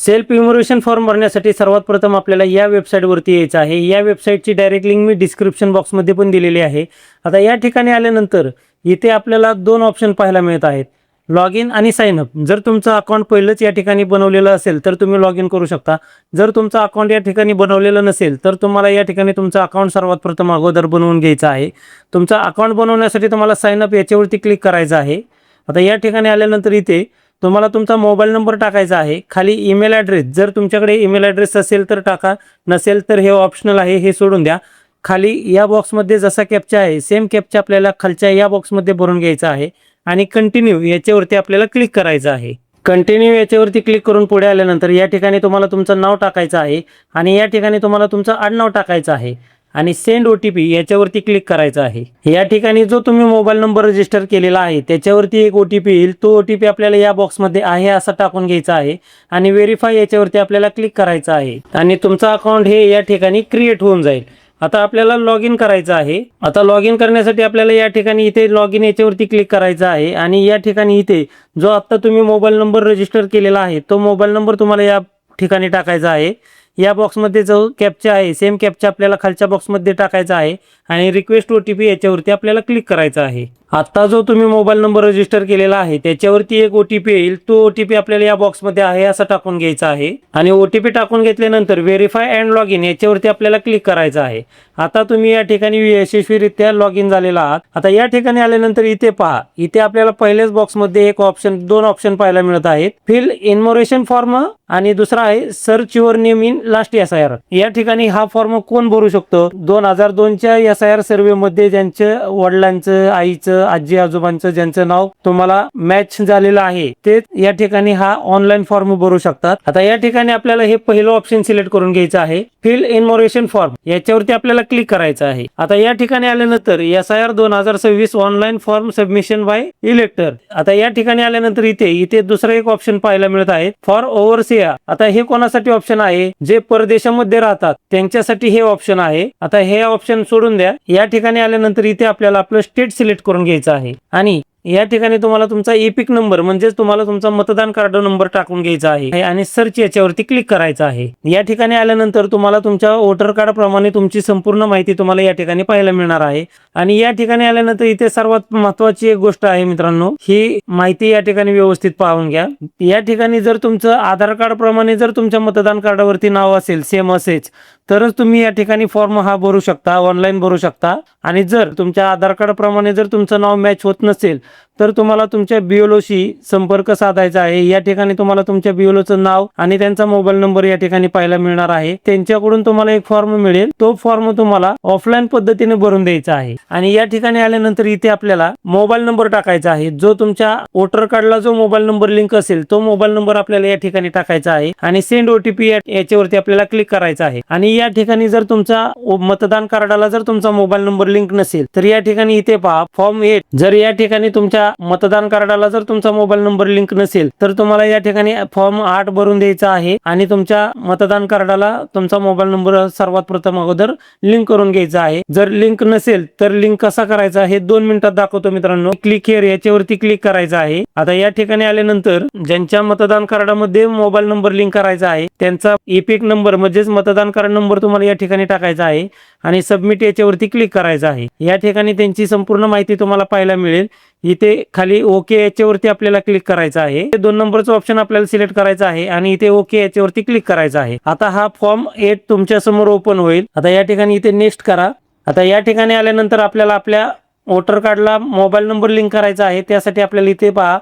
Self इन्युमरेशन form भरण्यासाठी सर्वात प्रथम आपल्याला या वेबसाईटवरती यायचं आहे। या वेबसाईटची डायरेक्ट लिंक मी डिस्क्रिप्शन बॉक्समध्ये पण दिलेली आहे। आता या ठिकाणी आल्यानंतर इथे आपल्याला दोन ऑप्शन पाहायला मिळत आहेत, लॉग इन आणि साइन अप। जर तुमचं अकाउंट पहिलंच या ठिकाणी बनवलेलं असेल तर तुम्ही लॉग इन करू शकता। जर तुमचं अकाउंट या ठिकाणी बनवलेलं नसेल तर तुम्हाला या ठिकाणी तुमचं अकाउंट सर्वात प्रथम अगोदर बनवून घ्यायचं आहे। तुमचं अकाउंट बनवण्यासाठी तुम्हाला साइन अप याच्यावरती क्लिक करायचं आहे। आता या ठिकाणी आल्यानंतर इथे तुम्हाला तुमचा मोबाईल नंबर टाकायचा आहे। खाली ईमेल ॲड्रेस, जर तुमच्याकडे ईमेल ॲड्रेस असेल तर टाका, नसेल तर हे ऑप्शनल आहे, हे सोडून द्या। खाली या बॉक्समध्ये जसा कॅप्चा आहे सेम कॅप्चा आपल्याला खालच्या या बॉक्समध्ये भरून घ्यायचा आहे आणि कंटिन्यू याच्यावरती आपल्याला क्लिक करायचं आहे। कंटिन्यू याच्यावरती क्लिक करून पुढे आल्यानंतर या ठिकाणी तुम्हाला तुमचं नाव टाकायचं आहे आणि या ठिकाणी तुम्हाला तुमचं आडनाव टाकायचं आहे आणि सेंड OTP याच्यावरती क्लिक करायचं आहे। या ठिकाणी जो तुम्ही मोबाईल नंबर रजिस्टर केलेला आहे त्याच्यावरती एक OTP येईल, तो OTP आपल्याला या बॉक्समध्ये आहे असं टाकून घ्यायचा आहे आणि व्हेरीफाय याच्यावरती आपल्याला क्लिक करायचं आहे आणि तुमचं अकाउंट हे या ठिकाणी क्रिएट होऊन जाईल। आता आपल्याला लॉग इन करायचं आहे। आता लॉग इन करण्यासाठी आपल्याला या ठिकाणी इथे लॉग इन याच्यावरती क्लिक करायचं आहे आणि या ठिकाणी इथे जो आता तुम्ही मोबाईल नंबर रजिस्टर केलेला आहे तो मोबाईल नंबर तुम्हाला या ठिकाणी टाकायचा आहे। या बॉक्समध्ये जो कॅप्चा आहे सेम कॅप्चा आपल्याला खालच्या बॉक्समध्ये टाकायचा आहे आणि रिक्वेस्ट OTP याच्यावरती आपल्याला क्लिक करायचा आहे। आता जो तुम्ही मोबाईल नंबर रजिस्टर केलेला आहे त्याच्यावरती एक OTP येईल, तो OTP आपल्याला या बॉक्समध्ये आहे असं टाकून घ्यायचा आहे आणि OTP टाकून घेतल्यानंतर व्हेरीफाय अँड लॉग इन याच्यावरती आपल्याला क्लिक करायचं आहे। आता तुम्ही या ठिकाणी यशस्वीरित्या लॉग इन झालेला आहात। आता या ठिकाणी आल्यानंतर इथे पहा, इथे आपल्याला पहिल्याच बॉक्समध्ये एक ऑप्शन, दोन ऑप्शन पाहायला मिळत आहेत, फिल इन्युमरेशन फॉर्म आणि दुसरा आहे search your name in last SIR। या ठिकाणी हा फॉर्म कोण भरू शकतो? 2002च्या SIR सर्व्हे मध्ये ज्यांच्या वडिलांचं, आईचं, आजी आजोबांचं ज्यांचं नाव तुम्हाला मॅच झालेलं आहे ते या ठिकाणी हा ऑनलाईन फॉर्म भरू शकतात। आता या ठिकाणी आपल्याला हे पहिलं ऑप्शन सिलेक्ट करून घ्यायचं आहे, फिल इन्युमरेशन फॉर्म, याच्यावरती आपल्याला क्लिक करायचं आहे। आता या ठिकाणी आल्यानंतर SIR 2026 online form submission by elector. आता या ठिकाणी आल्यानंतर इथे दुसरा एक ऑप्शन पाहायला मिळत आहे, फॉर ओव्हरसियर। आता हे कोणासाठी ऑप्शन आहे? जे परदेशामध्ये राहतात त्यांच्यासाठी हे ऑप्शन आहे। आता हे ऑप्शन सोडून द्या। या ठिकाणी आल्यानंतर इथे आपल्याला आपलं स्टेट सिलेक्ट करून घ्यायचं आहे आणि या ठिकाणी तुम्हाला तुमचा एपिक नंबर म्हणजेच तुम्हाला तुमचा मतदान कार्ड नंबर टाकून घ्यायचा आहे आणि सर्च याच्यावरती क्लिक करायचं आहे। या ठिकाणी आल्यानंतर तुम्हाला तुमच्या वोटर कार्ड प्रमाणे तुमची संपूर्ण माहिती तुम्हाला या ठिकाणी पाहायला मिळणार आहे आणि या ठिकाणी आल्यानंतर इथे सर्वात महत्त्वाची एक गोष्ट आहे मित्रांनो, ही माहिती या ठिकाणी व्यवस्थित पाहून घ्या। या ठिकाणी जर तुमचं आधार कार्ड प्रमाणे जर तुमच्या मतदान कार्डावरती नाव असेल सेम असेच तरच तुम्ही या ठिकाणी फॉर्म हा भरू शकता, ऑनलाईन भरू शकता। आणि जर तुमच्या आधार कार्ड प्रमाणे जर तुमचं नाव मॅच होत नसेल तर तुम्हाला तुमच्या BLOशी संपर्क साधायचा आहे। या ठिकाणी तुम्हाला तुमच्या BLOचं नाव आणि त्यांचा मोबाईल नंबर या ठिकाणी पाहायला मिळणार आहे। त्यांच्याकडून तुम्हाला एक फॉर्म मिळेल, तो फॉर्म तुम्हाला ऑफलाईन पद्धतीने भरून द्यायचा आहे आणि या ठिकाणी आल्यानंतर इथे आपल्याला मोबाईल नंबर टाकायचा आहे। जो तुमच्या वोटर कार्डला जो मोबाईल नंबर लिंक असेल तो मोबाईल नंबर आपल्याला या ठिकाणी टाकायचा आहे आणि सेंड OTP याच्यावरती आपल्याला क्लिक करायचं आहे। आणि या ठिकाणी जर तुमचा मतदान कार्डाला जर तुमचा मोबाईल नंबर लिंक नसेल तर या ठिकाणी इथे पहा फॉर्म 8। जर या ठिकाणी तुमच्या मतदान कार्डाला जर तुमचा मोबाईल नंबर लिंक नसेल तर तुम्हाला या ठिकाणी फॉर्म 8 भरून द्यायचा आहे आणि तुमच्या मतदान कार्डाला तुमचा मोबाईल नंबर सर्वात प्रथम अगोदर लिंक करून घ्यायचा आहे। जर लिंक नसेल तर लिंक कसा करायचा हे 2 मिनिटात दाखवतो मित्रांनो। क्लिक हिअर याच्यावरती क्लिक करायचं आहे। आता या ठिकाणी आल्यानंतर ज्यांच्या मतदान कार्डामध्ये मोबाईल नंबर लिंक करायचा आहे त्यांचा एपिक नंबर म्हणजेच मतदान कार्ड नंबर तुम्हाला या ठिकाणी टाकायचा आहे आणि सबमिट याच्यावरती क्लिक करायचं आहे। या ठिकाणी त्यांची संपूर्ण माहिती तुम्हाला पाहायला मिळेल। इथे खाली ओके याच्यावरती आपल्याला क्लिक करायचं आहे। 2 नंबरचं ऑप्शन आपल्याला सिलेक्ट करायचं आहे आणि इथे ओके याच्यावरती क्लिक करायचं आहे। आता हा फॉर्म 8 तुमच्या समोर ओपन होईल। आता या ठिकाणी इथे नेक्स्ट करा। आता या ठिकाणी आल्यानंतर आपल्याला आपल्या वोटर कार्डला मोबाईल नंबर लिंक करायचा आहे। त्यासाठी आपल्याला इथे पहा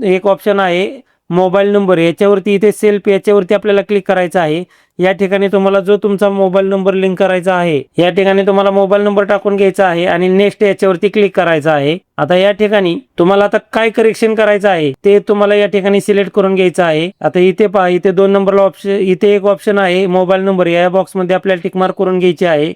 एक ऑप्शन आहे मोबाईल नंबर, याच्यावरती इथे सेल्फ याच्यावरती आपल्याला क्लिक करायचं आहे। या ठिकाणी तुम्हाला जो तुमचा मोबाईल नंबर लिंक करायचा आहे या ठिकाणी तुम्हाला मोबाईल नंबर टाकून घ्यायचा आहे आणि नेक्स्ट याच्यावरती क्लिक करायचं आहे। आता या ठिकाणी तुम्हाला आता काय करेक्शन करायचं आहे ते तुम्हाला या ठिकाणी सिलेक्ट करून घ्यायचं आहे। आता इथे पहा इथे 2 नंबरला ऑप्शन, इथे एक ऑप्शन आहे मोबाईल नंबर, या बॉक्समध्ये आपल्याला टिक मार्क करून घ्यायचे आहे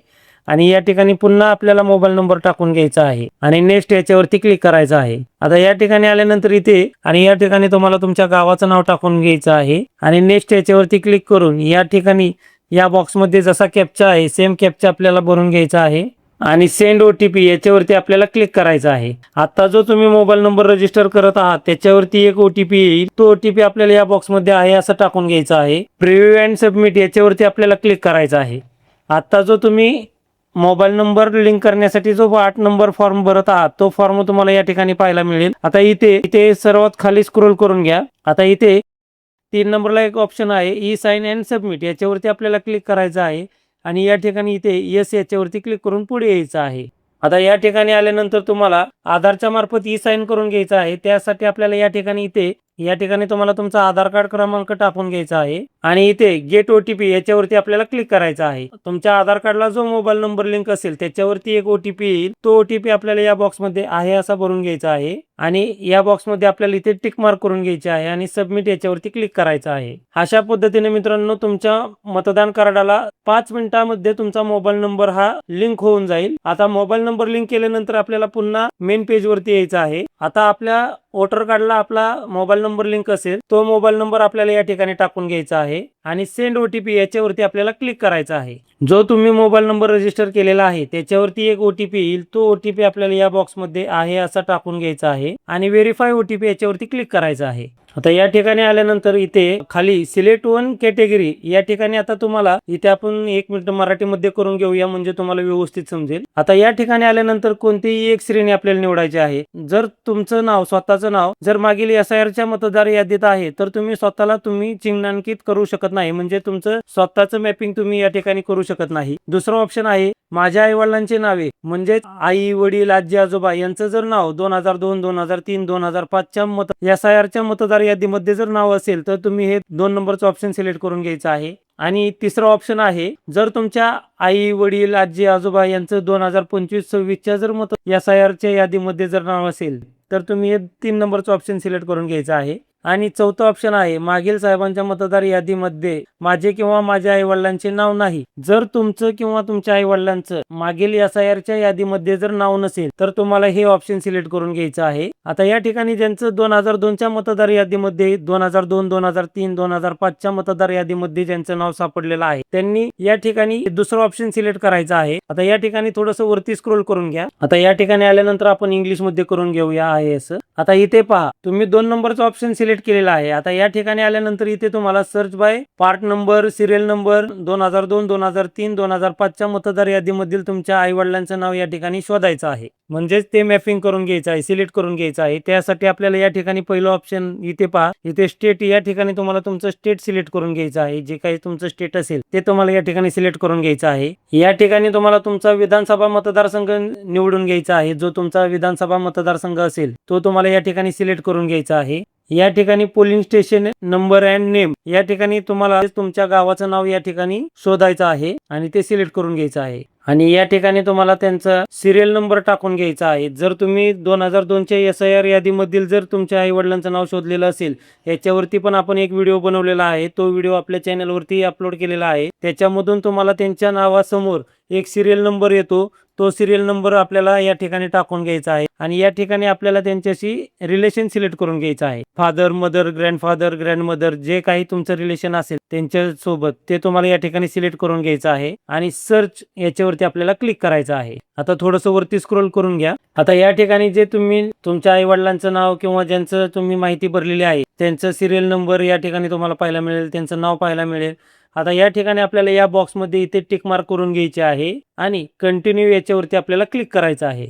आणि या ठिकाणी पुन्हा आपल्याला मोबाईल नंबर टाकून घ्यायचा आहे आणि नेक्स्ट याच्यावरती क्लिक करायचं आहे। आता या ठिकाणी आल्यानंतर इथे आणि या ठिकाणी तुम्हाला तुमच्या गावाचं नाव टाकून घ्यायचं आहे आणि नेक्स्ट याच्यावरती क्लिक करून या ठिकाणी या बॉक्समध्ये जसा कॅप्चा आहे सेम कॅप्चा आपल्याला भरून घ्यायचा आहे आणि सेंड OTP याच्यावरती आपल्याला क्लिक करायचं आहे. आता जो तुम्ही मोबाईल नंबर रजिस्टर करत आहात त्याच्यावरती एक OTP येईल. तो OTP आपल्याला या बॉक्समध्ये आहे असं टाकून घ्यायचा आहे. प्रिव्ह्यू अँड सबमिट याच्यावरती आपल्याला क्लिक करायचं आहे. आता जो तुम्ही मोबाईल नंबर लिंक करण्यासाठी जो 8 नंबर फॉर्म भरत आहात तो फॉर्म तुम्हाला या ठिकाणी पाहायला मिळेल. आता इथे सर्वात खाली स्क्रोल करून घ्या. आता इथे 3 नंबरला एक ऑप्शन आहे ई साइन अँड सबमिट याच्यावरती आपल्याला क्लिक करायचं आहे आणि या ठिकाणी इथे येस याच्यावरती क्लिक करून पुढे यायचं आहे. आता या ठिकाणी आल्यानंतर तुम्हाला आधारच्या मार्फत ई साइन करून घ्यायचं आहे. त्यासाठी आपल्याला या ठिकाणी तुम्हाला तुमचा आधार कार्ड क्रमांक टाकून घ्यायचा आहे आणि इथे गेट OTP याच्यावरती आपल्याला क्लिक करायचं आहे. तुमच्या आधार कार्डला जो मोबाईल नंबर लिंक असेल त्याच्यावरती एक OTP येईल. तो OTP आपल्याला या बॉक्समध्ये आहे असा भरून घ्यायचा आहे आणि या बॉक्समध्ये आपल्याला इथे टिक मार्क करून घ्यायचे आहे आणि सबमिट याच्यावरती क्लिक करायचं आहे. अशा पद्धतीने मित्रांनो तुमच्या मतदान कार्डाला 5 मिनिटांमध्ये तुमचा मोबाईल नंबर हा लिंक होऊन जाईल. आता मोबाईल नंबर लिंक केल्यानंतर आपल्याला पुन्हा मेन पेज वरती यायचं आहे. आता आपल्या वोटर कार्डला आपला मोबाईल नंबर लिंक असेल तो मोबाईल नंबर आपल्याला या ठिकाणी टाकून घ्यायचा आहे आणि सेंड OTP याच्यावरती आपल्याला क्लिक करायचा आहे. जो तुम्ही मोबाईल नंबर रजिस्टर केलेला आहे त्याच्यावरती एक OTP येईल. तो OTP आपल्याला या बॉक्समध्ये आहे असा टाकून घ्यायचा आहे आणि व्हेरीफाय OTP याच्यावरती क्लिक करायचं आहे. आता या ठिकाणी आल्यानंतर इथे खाली सिलेक्ट वन कॅटेगरी या ठिकाणी आता तुम्हाला इथे आपण 1 मिनिट मराठीमध्ये करून घेऊया म्हणजे तुम्हाला व्यवस्थित समजेल. आता या ठिकाणी आल्यानंतर कोणतीही एक श्रेणी आपल्याला निवडायची आहे. जर तुमचं नाव स्वतःचं नाव जर मागील SIRच्या मतदार यादीत आहे तर तुम्ही स्वतःला चिन्हांकित करू शकत नाही म्हणजे तुमचं स्वतःचं मॅपिंग तुम्ही या ठिकाणी करू शकत नाही. दुसरा ऑप्शन आहे माझ्या आई वडिलांची नावे म्हणजे आई वडील आजी आजोबा यांचं जर नाव 2002 2003 2005च्या SIRच्या मतदार यादीमध्ये जर नाव असेल तर तुम्ही हे 2 नंबरचं ऑप्शन सिलेक्ट करून घ्यायचं आहे. आणि तिसरा ऑप्शन आहे जर तुमच्या आई वडील आजी आजोबा यांचं 2025-26च्या जर SIRच्या यादीमध्ये जर नाव असेल तर तुम्ही हे 3 नंबरचं ऑप्शन सिलेक्ट करून घ्यायचं आहे. आणि चौथा ऑप्शन आहे मागील साहेबांच्या मतदार यादीमध्ये माझे किंवा माझ्या आई वडिलांचे नाव नाही. जर तुमचं किंवा तुमच्या आई वडिलांचं मागील SIRच्या यादीमध्ये जर नाव नसेल तर तुम्हाला हे ऑप्शन सिलेक्ट करून घ्यायचं आहे. आता या ठिकाणी ज्यांचं 2002च्या मतदार यादीमध्ये 2002 2003 2005च्या मतदार यादीमध्ये ज्यांचं नाव सापडलेलं आहे त्यांनी या ठिकाणी दुसरं ऑप्शन सिलेक्ट करायचं आहे. आता या ठिकाणी थोडंसं वरती स्क्रोल करून घ्या. आता या ठिकाणी आल्यानंतर आपण इंग्लिश मध्ये करून घेऊया आहे असं. आता इथे पहा तुम्ही 2 नंबरचं ऑप्शन सिलेक्ट केलेला आहे. आता या ठिकाणी आल्यानंतर इथे तुम्हाला search by part number serial number 2002 2003 2005च्या मतदार यादीमधील तुमच्या आई वडिलांचं नाव या ठिकाणी शोधायचं आहे म्हणजेच ते मॅपिंग करून घ्यायचं आहे सिलेक्ट करून घ्यायचं आहे. त्यासाठी आपल्याला या ठिकाणी पहिलं ऑप्शन इथे पहा इथे स्टेट या ठिकाणी तुम्हाला तुमचं स्टेट सिलेक्ट करून घ्यायचं आहे. जे काही तुमचं स्टेट असेल ते तुम्हाला या ठिकाणी सिलेक्ट करून घ्यायचं आहे. या ठिकाणी तुम्हाला तुमचा विधानसभा मतदारसंघ निवडून घ्यायचा आहे. जो तुमचा विधानसभा मतदारसंघ असेल तो तुम्हाला या ठिकाणी सिलेक्ट करून घ्यायचा आहे. या ठिकाणी polling station number and name या ठिकाणी तुम्हाला तुमच्या गावाचं नाव या ठिकाणी शोधायचं आहे आणि ते सिलेक्ट करून घ्यायचं आहे. आणि या ठिकाणी तुम्हाला त्यांचा सिरियल नंबर टाकून घ्यायचा आहे. जर तुम्ही 2002च्या SIR यादीमधील जर तुमच्या आई वडिलांचं नाव शोधलेलं असेल याच्यावरती पण आपण एक व्हिडिओ बनवलेला आहे. तो व्हिडिओ आपल्या चॅनलवरती अपलोड केलेला आहे. त्याच्यामधून तुम्हाला त्यांच्या नावासमोर एक सिरियल नंबर येतो. तो सिरियल नंबर आपल्याला या ठिकाणी टाकून घ्यायचा आहे आणि या ठिकाणी आपल्याला त्यांच्याशी रिलेशन सिलेक्ट करून घ्यायचं आहे. फादर मदर ग्रँडफादर ग्रँडमदर जे काही तुमचं रिलेशन असेल त्यांच्या सोबत ते तुम्हाला या ठिकाणी सिलेक्ट करून घ्यायचं आहे आणि सर्च याच्यावरती आपल्याला क्लिक करायचं आहे. आता थोडंसं वरती स्क्रोल करून घ्या. आता या ठिकाणी जे तुम्ही तुमच्या आई वडिलांचं नाव किंवा ज्यांचं तुम्ही माहिती भरलेली आहे त्यांचं सिरियल नंबर या ठिकाणी तुम्हाला पाहायला मिळेल. त्यांचं नाव पाहायला मिळेल. आता या ठिकाणी आपल्याला या बॉक्समध्ये इथे टिक मार्क करून घ्यायचे आहे आणि कंटिन्यू याच्यावरती आपल्याला क्लिक करायचं आहे.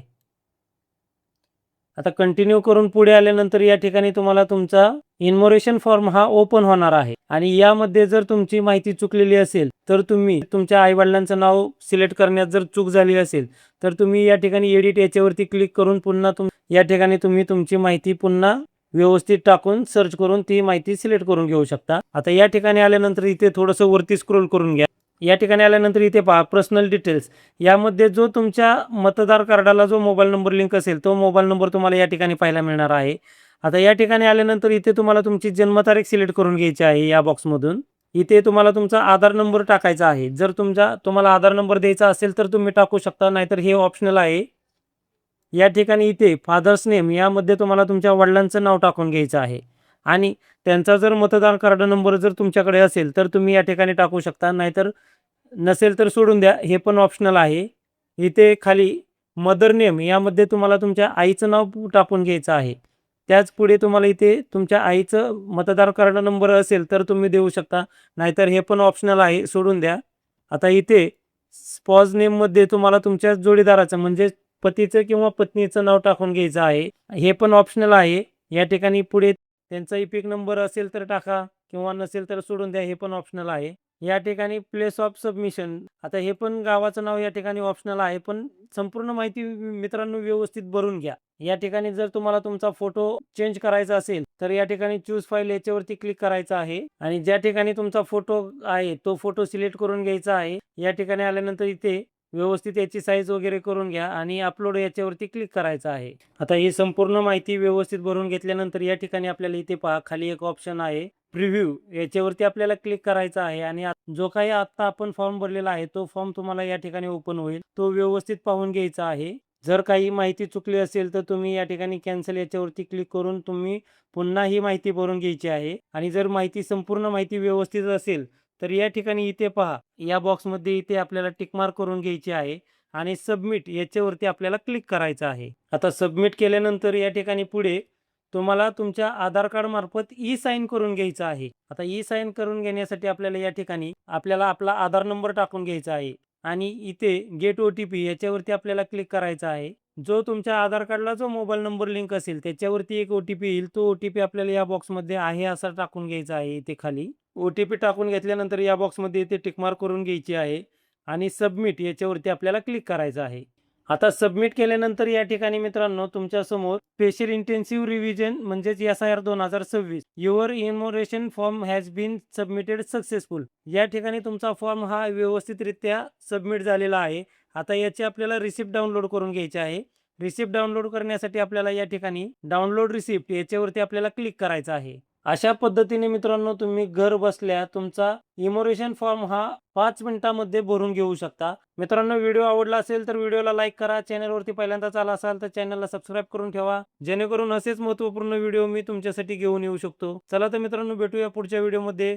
आता कंटिन्यू करून पुढे आल्यानंतर या ठिकाणी तुम्हाला तुमचा इन्फॉर्मेशन फॉर्म हा ओपन होणार आहे आणि यामध्ये जर तुमची माहिती चुकलेली असेल तर तुम्ही तुमच्या आई वडिलांचं नाव सिलेक्ट करण्यात जर चूक झाली असेल तर तुम्ही या ठिकाणी एडिट याच्यावरती क्लिक करून पुन्हा या ठिकाणी तुम्ही तुमची माहिती पुन्हा व्यवस्थित टाकून सर्च करून ती माहिती सिलेक्ट करून घेऊ शकता. आता या ठिकाणी आल्यानंतर इथे थोडंसं वरती स्क्रोल करून घ्या. या ठिकाणी आल्यानंतर इथे पहा पर्सनल डिटेल्स यामध्ये जो तुमच्या मतदार कार्डाला जो मोबाईल नंबर लिंक असेल तो मोबाईल नंबर तुम्हाला या ठिकाणी पाहायला मिळणार आहे. आता या ठिकाणी आल्यानंतर इथे तुम्हाला तुमची जन्मतारीख सिलेक्ट करून घ्यायची आहे. या बॉक्समधून इथे तुम्हाला तुमचा आधार नंबर टाकायचा आहे. जर तुम्हाला आधार नंबर द्यायचा असेल तर तुम्ही टाकू शकता नाहीतर हे ऑप्शनल आहे. या ठिकाणी इथे फादर्स नेम यामध्ये तुम्हाला तुमच्या वडिलांचं नाव टाकून घ्यायचं आहे आणि त्यांचा जर मतदार कार्ड नंबर जर तुमच्याकडे असेल तर तुम्ही या ठिकाणी टाकू शकता नाहीतर नसेल तर सोडून द्या. हे पण ऑप्शनल आहे. इथे खाली मदर नेम यामध्ये तुम्हाला तुमच्या आईचं नाव टाकून घ्यायचं आहे. त्याच पुढे तुम्हाला इथे तुमच्या आईचं मतदार कार्ड नंबर असेल तर तुम्ही देऊ शकता, नाहीतर हे पण ऑप्शनल आहे, सोडून द्या. आता इथे स्पॉज नेममध्ये तुम्हाला तुमच्या जोडीदाराचं म्हणजे पतीचं किंवा पत्नीचं नाव टाकून घ्यायचं आहे. हे पण ऑप्शनल आहे. या ठिकाणी पुढे त्यांचा ई-पिक नंबर असेल तर टाका किंवा नसेल तर सोडून द्या, हे पण ऑप्शनल आहे. या ठिकाणी प्लेस ऑफ सबमिशन, आता हे पण गावाचं नाव या ठिकाणी ऑप्शनल आहे, पण संपूर्ण माहिती मित्रांनो व्यवस्थित भरून घ्या. या ठिकाणी जर तुम्हाला तुमचा फोटो चेंज करायचा असेल तर या ठिकाणी चूज फाईल याच्यावरती क्लिक करायचं आहे आणि ज्या ठिकाणी तुमचा फोटो आहे तो फोटो सिलेक्ट करून घ्यायचा आहे. या ठिकाणी आल्यानंतर इथे व्यवस्थित याची साईज वगैरे करून घ्या आणि अपलोड याच्यावरती क्लिक करायचं आहे. आता ही संपूर्ण माहिती व्यवस्थित भरून घेतल्यानंतर या ठिकाणी आपल्याला इथे पहा खाली एक ऑप्शन आहे प्रिव्ह्यू, याच्यावरती आपल्याला क्लिक करायचं आहे आणि जो काही आता आपण फॉर्म भरलेला आहे तो फॉर्म तुम्हाला या ठिकाणी ओपन होईल. तो व्यवस्थित पाहून घ्यायचा आहे. जर काही माहिती चुकली असेल तर तुम्ही या ठिकाणी कॅन्सल याच्यावरती क्लिक करून तुम्ही पुन्हा ही माहिती भरून घ्यायची आहे आणि जर संपूर्ण माहिती व्यवस्थित असेल तर या ठिकाणी इथे पहा, या बॉक्समध्ये इथे आपल्याला टिक मार्क करून घ्यायची आहे आणि सबमिट याच्यावरती आपल्याला क्लिक करायचं आहे. आता सबमिट केल्यानंतर या ठिकाणी पुढे तुम्हाला तुमच्या आधार कार्ड मार्फत ई साईन करून घ्यायचं आहे. आता ई साईन करून घेण्यासाठी आपल्याला या ठिकाणी आपला आधार नंबर टाकून घ्यायचा आहे आणि इथे गेट ओ-टी-पी याच्यावरती आपल्याला क्लिक करायचा आहे. जो तुमच्या आधार कार्डला जो मोबाईल नंबर लिंक असेल त्याच्यावरती एक ओ-टी-पी येईल. तो ओ-टी-पी आपल्याला या बॉक्समध्ये आहे असा टाकून घ्यायचा आहे. इथे खाली ओ-टी-पी टाकून घेतल्यानंतर या बॉक्समध्ये इथे टिक मार्क करून घ्यायची आहे आणि सबमिट याच्यावरती आपल्याला क्लिक करायचं आहे. आता सबमिट केल्यानंतर या ठिकाणी मित्रांनो तुमच्यासमोर स्पेशल इंटेन्सिव्ह रिव्हिजन म्हणजेच SIR 2026 your enumeration form has been submitted successful, या ठिकाणी तुमचा फॉर्म हा व्यवस्थितरित्या सबमिट झालेला आहे. आता याची आपल्याला रिसिप्ट डाउनलोड करून घ्यायची आहे. रिसिप्ट डाउनलोड करण्यासाठी आपल्याला या ठिकाणी डाउनलोड रिसिप्ट याच्यावरती आपल्याला क्लिक करायचं आहे. अशा पद्धतीने मित्रांनो तुम्ही घर बसल्या तुमचा इमोरेशन फॉर्म हा 5 मिनिटांमध्ये भरून घेऊ शकता. मित्रांनो व्हिडिओ आवडला असेल तर व्हिडिओला लाईक करा. चॅनलवरती पहिल्यांदाच आला असाल तर चॅनलला सबस्क्राईब करून ठेवा, जेणेकरून असेच महत्त्वपूर्ण व्हिडिओ मी तुमच्यासाठी घेऊन येऊ शकतो. चला तर मित्रांनो भेटूया पुढच्या व्हिडिओमध्ये.